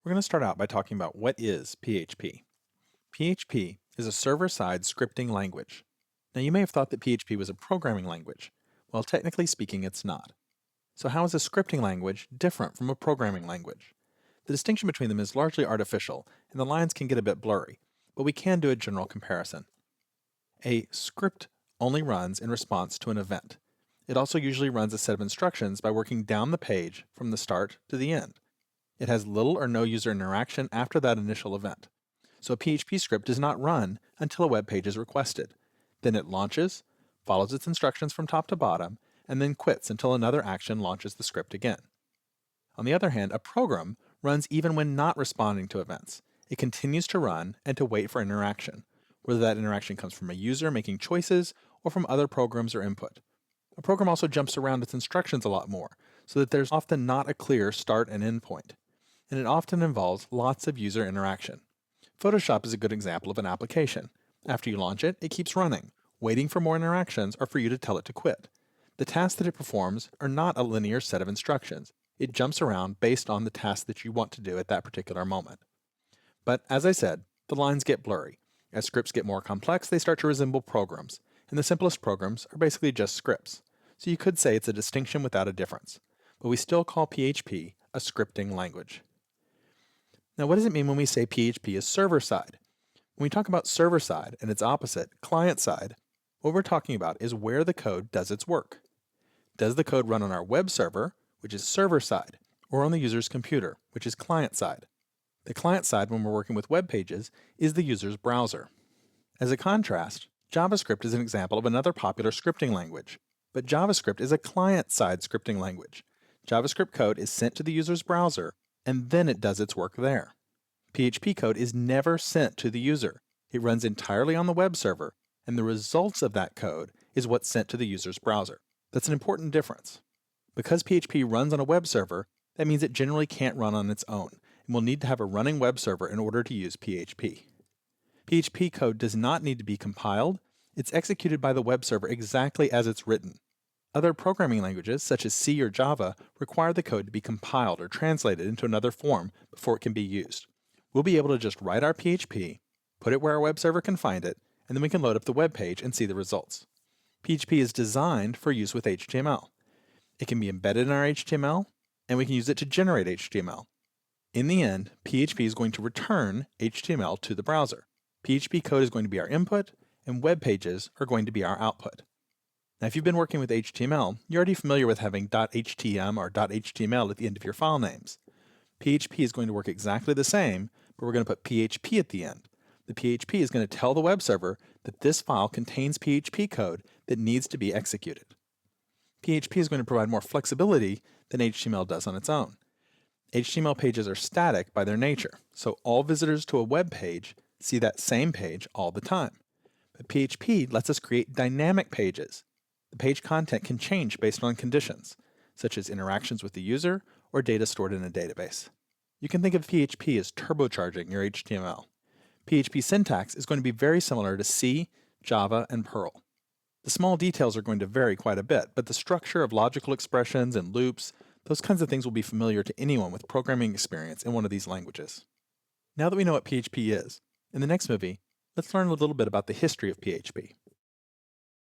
We're going to start out by talking about what is PHP. PHP is a server-side scripting language. Now you may have thought that PHP was a programming language. Well, technically speaking, it's not. So how is a scripting language different from a programming language? The distinction between them is largely artificial, and the lines can get a bit blurry, but we can do a general comparison. A script only runs in response to an event. It also usually runs a set of instructions by working down the page from the start to the end. It has little or no user interaction after that initial event. So a PHP script does not run until a web page is requested. Then it launches, follows its instructions from top to bottom, and then quits until another action launches the script again. On the other hand, a program runs even when not responding to events. It continues to run and to wait for interaction, whether that interaction comes from a user making choices or from other programs or input. A program also jumps around its instructions a lot more, so that there's often not a clear start and end point. And it often involves lots of user interaction. Photoshop is a good example of an application. After you launch it, it keeps running, waiting for more interactions or for you to tell it to quit. The tasks that it performs are not a linear set of instructions. It jumps around based on the task that you want to do at that particular moment. But as I said, the lines get blurry. As scripts get more complex, they start to resemble programs, and the simplest programs are basically just scripts. So you could say it's a distinction without a difference. But we still call PHP a scripting language. Now, what does it mean when we say PHP is server-side? When we talk about server-side and its opposite, client-side, what we're talking about is where the code does its work. Does the code run on our web server, which is server-side, or on the user's computer, which is client-side? The client-side, when we're working with web pages, is the user's browser. As a contrast, JavaScript is an example of another popular scripting language, but JavaScript is a client-side scripting language. JavaScript code is sent to the user's browser, and then it does its work there. PHP code is never sent to the user. It runs entirely on the web server, and the results of that code is what's sent to the user's browser. That's an important difference. Because PHP runs on a web server, that means it generally can't run on its own, and we'll need to have a running web server in order to use PHP. PHP code does not need to be compiled. It's executed by the web server exactly as it's written. Other programming languages, such as C or Java, require the code to be compiled or translated into another form before it can be used. We'll be able to just write our PHP, put it where our web server can find it, and then we can load up the web page and see the results. PHP is designed for use with HTML. It can be embedded in our HTML, and we can use it to generate HTML. In the end, PHP is going to return HTML to the browser. PHP code is going to be our input, and web pages are going to be our output. Now, if you've been working with HTML, you're already familiar with having .htm or .html at the end of your file names. PHP is going to work exactly the same, but we're going to put PHP at the end. The PHP is going to tell the web server that this file contains PHP code that needs to be executed. PHP is going to provide more flexibility than HTML does on its own. HTML pages are static by their nature, so all visitors to a web page see that same page all the time. But PHP lets us create dynamic pages. The page content can change based on conditions, such as interactions with the user or data stored in a database. You can think of PHP as turbocharging your HTML. PHP syntax is going to be very similar to C, Java, and Perl. The small details are going to vary quite a bit, but the structure of logical expressions and loops, those kinds of things will be familiar to anyone with programming experience in one of these languages. Now that we know what PHP is, in the next movie, let's learn a little bit about the history of PHP.